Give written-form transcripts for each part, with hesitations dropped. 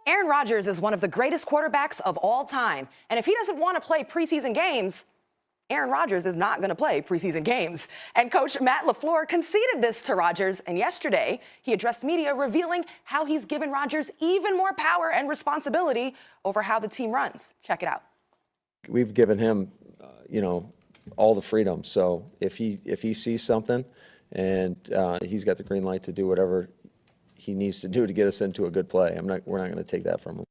Aaron Rodgers is one of the greatest quarterbacks of all time. And if he doesn't want to play preseason games, Aaron Rodgers is not going to play preseason games. And Coach Matt LaFleur conceded this to Rodgers. And yesterday, he addressed media revealing how he's given Rodgers even more power and responsibility over how the team runs. Check it out. We've given him, all the freedom. So if he sees something and he's got the green light to do whatever he needs to do to get us into a good play, we're not going to take that from him.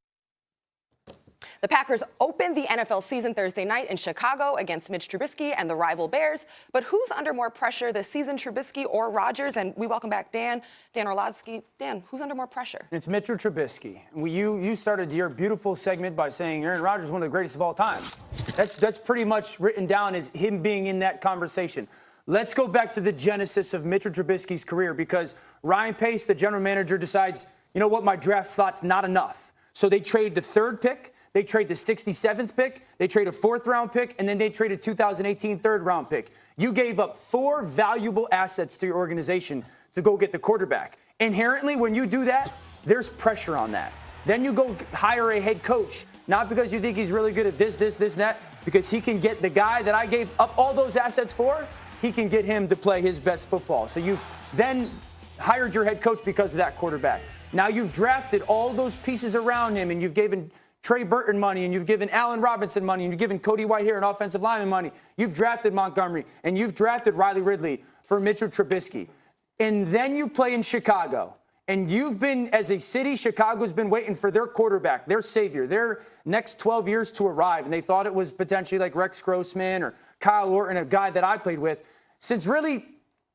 The Packers opened the NFL season Thursday night in Chicago against Mitch Trubisky and the rival Bears. But who's under more pressure this season, Trubisky or Rodgers? And we welcome back Dan Orlovsky. Dan, who's under more pressure? It's Mitch or Trubisky. You started your beautiful segment by saying Aaron Rodgers is one of the greatest of all time. That's pretty much written down as him being in that conversation. Let's go back to the genesis of Mitch Trubisky's career, because Ryan Pace, the general manager, decides, you know what, my draft slot's not enough. So they trade the third pick. They trade the 67th pick, they trade a fourth-round pick, and then they trade a 2018 third-round pick. You gave up 4 valuable assets to your organization to go get the quarterback. Inherently, when you do that, there's pressure on that. Then you go hire a head coach, not because you think he's really good at this, and that, because he can get the guy that I gave up all those assets for, he can get him to play his best football. So you've then hired your head coach because of that quarterback. Now you've drafted all those pieces around him, and you've given Trey Burton money, and you've given Allen Robinson money, and you've given Cody Whitehair an offensive lineman money. You've drafted Montgomery, and you've drafted Riley Ridley for Mitchell Trubisky. And then you play in Chicago. And you've been, as a city, Chicago's been waiting for their quarterback, their savior, their next 12 years to arrive. And they thought it was potentially like Rex Grossman or Kyle Orton, a guy that I played with. Since really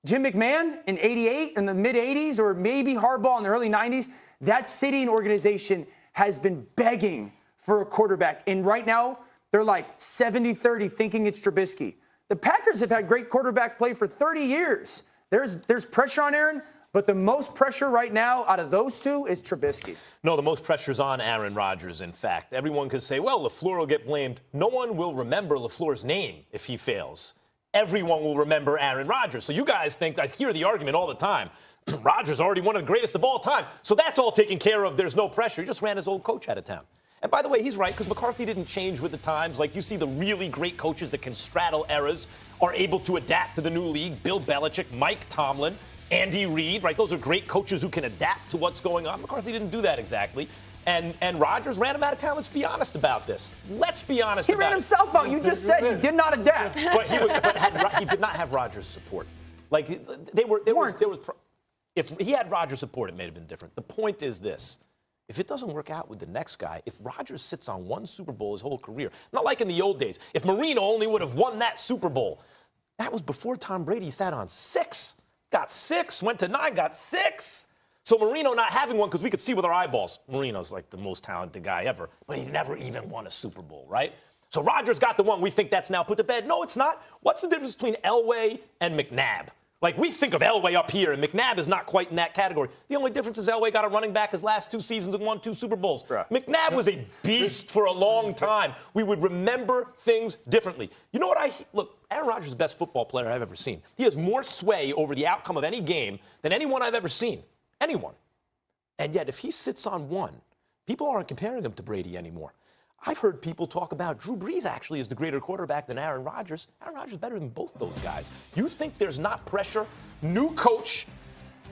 Jim McMahon in 88, in the mid-'80s, or maybe Harbaugh in the early 90s, that city and organization has been begging for a quarterback. And right now, they're like 70-30 thinking it's Trubisky. The Packers have had great quarterback play for 30 years. There's pressure on Aaron, but the most pressure right now out of those two is Trubisky. No, the most pressure's on Aaron Rodgers, in fact. Everyone could say, well, LaFleur will get blamed. No one will remember LaFleur's name if he fails. Everyone will remember Aaron Rodgers. So you guys think, I hear the argument all the time, Rodgers already one of the greatest of all time. So that's all taken care of. There's no pressure. He just ran his old coach out of town. And by the way, he's right, because McCarthy didn't change with the times. Like, you see the really great coaches that can straddle eras are able to adapt to the new league. Bill Belichick, Mike Tomlin, Andy Reid, right? Those are great coaches who can adapt to what's going on. McCarthy didn't do that exactly. And Rodgers ran him out of town. Let's be honest about this. Let's be honest about it. He ran himself out. You just said he did not adapt. But he did not have Rodgers' support. Like, if he had Rodgers' support, it may have been different. The point is this. If it doesn't work out with the next guy, if Rodgers sits on 1 Super Bowl his whole career, not like in the old days, if Marino only would have won that Super Bowl, that was before Tom Brady sat on 6, got 6, went to 9, got 6. So Marino not having one, because we could see with our eyeballs, Marino's like the most talented guy ever, but he's never even won a Super Bowl, right? So Rodgers got the one. We think that's now put to bed. No, it's not. What's the difference between Elway and McNabb? Like, we think of Elway up here, and McNabb is not quite in that category. The only difference is Elway got a running back his last 2 seasons and won 2 Super Bowls. Right. McNabb was a beast for a long time. We would remember things differently. You know what look, Aaron Rodgers is the best football player I've ever seen. He has more sway over the outcome of any game than anyone I've ever seen. Anyone. And yet, if he sits on 1, people aren't comparing him to Brady anymore. I've heard people talk about Drew Brees actually is the greater quarterback than Aaron Rodgers. Aaron Rodgers is better than both those guys. You think there's not pressure? New coach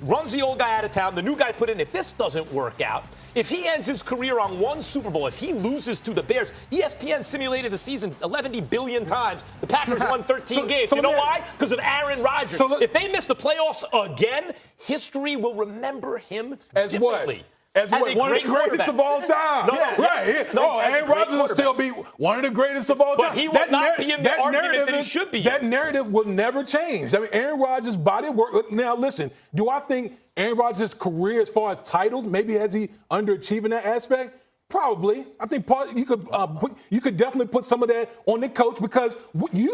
runs the old guy out of town. The new guy put in. If this doesn't work out, if he ends his career on 1 Super Bowl, if he loses to the Bears, ESPN simulated the season 11 billion times. The Packers won 13 games. You know why? Because of Aaron Rodgers. If they miss the playoffs again, history will remember him differently. As one of the greatest of all time. Aaron Rodgers will still be one of the greatest of all time. But he will not be in the argument that he should be. That narrative will never change. I mean, Aaron Rodgers' body of work. Now, listen, do I think Aaron Rodgers' career as far as titles, maybe has he underachieved in that aspect? Probably. I think you could definitely put some of that on the coach, because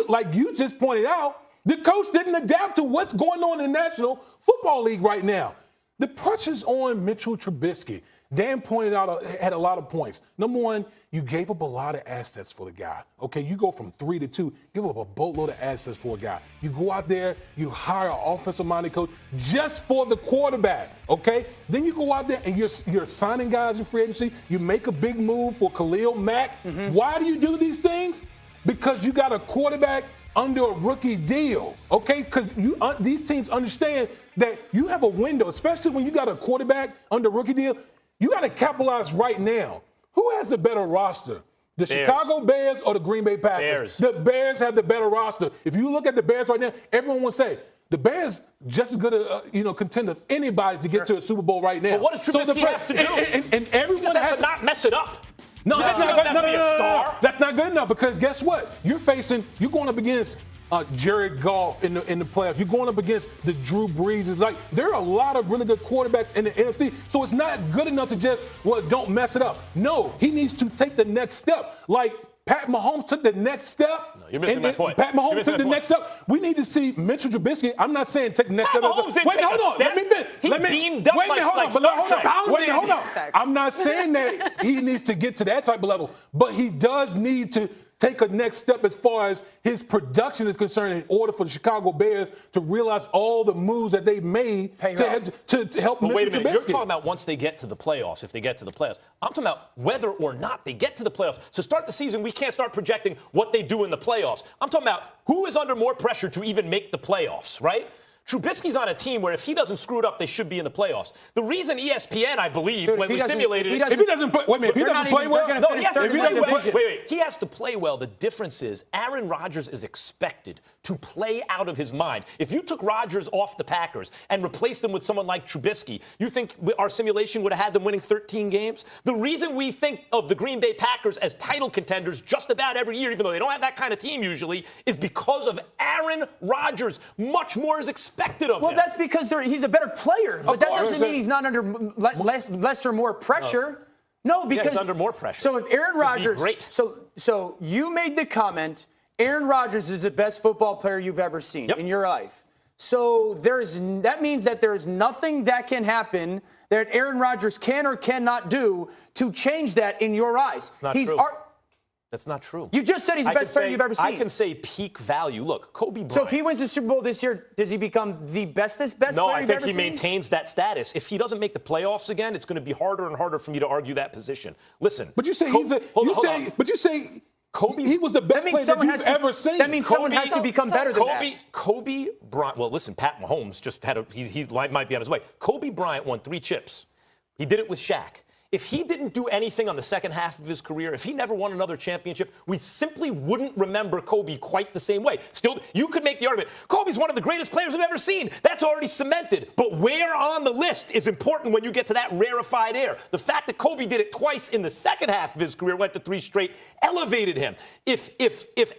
like you just pointed out, the coach didn't adapt to what's going on in the National Football League right now. The pressure's on Mitchell Trubisky. Dan pointed out, had a lot of points. Number one, you gave up a lot of assets for the guy. Okay, you go from 3 to 2, give up a boatload of assets for a guy. You go out there, you hire an offensive-minded coach just for the quarterback. Okay, then you go out there and you're signing guys in free agency. You make a big move for Khalil Mack. Mm-hmm. Why do you do these things? Because you got a quarterback under a rookie deal, okay? Because these teams understand that you have a window, especially when you got a quarterback under a rookie deal. You got to capitalize right now. Who has the better roster? The Bears. Chicago Bears or the Green Bay Packers? Bears. The Bears have the better roster. If you look at the Bears right now, everyone will say the Bears just as good a contend of anybody to get to a Super Bowl right now. But what does Trubisky have to do? And everyone has to not mess it up. No, that's not good. No. That's not good enough because guess what? You're going up against Jared Goff in the playoffs. You're going up against the Drew Breeses. Like, there are a lot of really good quarterbacks in the NFC. So it's not good enough to just, don't mess it up. No, he needs to take the next step. Like Pat Mahomes took the next step. No, you're missing my point. Pat Mahomes took the next step. We need to see Mitchell Trubisky. I'm not saying take the next step. Mahomes didn't take a step. He beamed up like hold on. I'm not saying that he needs to get to that type of level, but he does need to take a next step as far as his production is concerned in order for the Chicago Bears to realize all the moves that they've made to help But Mitchell wait a minute, Trubisky. you're talking about once they get to the playoffs, if they get to the playoffs. I'm talking about whether or not they get to the playoffs. So start the season, we can't start projecting what they do in the playoffs. I'm talking about who is under more pressure to even make the playoffs, right? Trubisky's on a team where if he doesn't screw it up, they should be in the playoffs. The reason ESPN, I believe, when we simulated it, if he doesn't play well, he has to play well. The difference is Aaron Rodgers is expected to play out of his mind. If you took Rodgers off the Packers and replaced him with someone like Trubisky, you think our simulation would have had them winning 13 games? The reason we think of the Green Bay Packers as title contenders just about every year, even though they don't have that kind of team usually, is because of Aaron Rodgers. Much more is expected of him. Well, that's because he's a better player, but that doesn't mean he's not under less or more pressure. No, because he's under more pressure. So if Aaron Rodgers, so you made the comment, Aaron Rodgers is the best football player you've ever seen in your life. So that means that there is nothing that can happen that Aaron Rodgers can or cannot do to change that in your eyes. It's not true. That's not true. You just said he's the best player you've ever seen. I can say peak value. Look, Kobe Bryant. So if he wins the Super Bowl this year, does he become the best player you've ever seen? No, I think he maintains that status. If he doesn't make the playoffs again, it's going to be harder and harder for me to argue that position. Listen. But you say Kobe, he was the best player that you've ever seen. That means someone has to become better than that. Kobe Bryant. Well, listen, Pat Mahomes just had he might be on his way. Kobe Bryant won 3 chips. He did it with Shaq. If he didn't do anything on the second half of his career, if he never won another championship, we simply wouldn't remember Kobe quite the same way. Still, you could make the argument, Kobe's one of the greatest players we've ever seen. That's already cemented. But where on the list is important when you get to that rarefied air. The fact that Kobe did it twice in the second half of his career, went to 3 straight, elevated him. If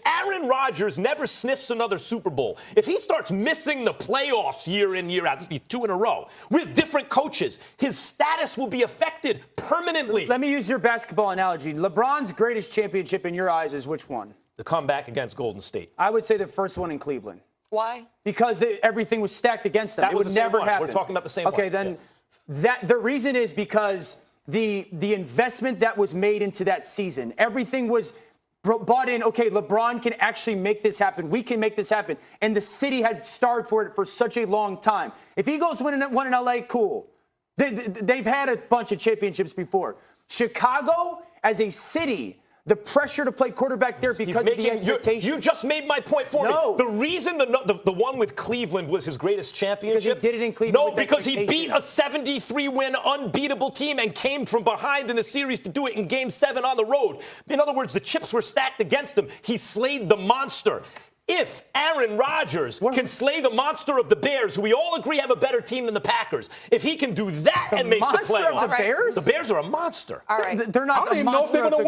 Aaron Rodgers never sniffs another Super Bowl, if he starts missing the playoffs year in, year out, this will be 2 in a row, with different coaches, his status will be affected permanently. Let me use your basketball analogy. LeBron's greatest championship in your eyes is which one? The comeback against Golden State. I would say the first one in Cleveland. Why? Because everything was stacked against them. That would never happen. We're talking about the same one. Okay, then the reason is because the investment that was made into that season, everything was bought in. Okay, LeBron can actually make this happen. We can make this happen. And the city had starved for it for such a long time. If he goes one in LA, cool. They've had a bunch of championships before. Chicago, as a city, the pressure to play quarterback there because of the expectation. You just made my point for me. The reason the one with Cleveland was his greatest championship. Because he did it in Cleveland. No, because he beat a 73-win unbeatable team and came from behind in the series to do it in Game 7 on the road. In other words, the chips were stacked against him. He slayed the monster. If Aaron Rodgers can slay the monster of the Bears, who we all agree have a better team than the Packers, if he can do that and make the playoffs. The Bears? The Bears are a monster. All right. They're not. I don't even know if they're going to win.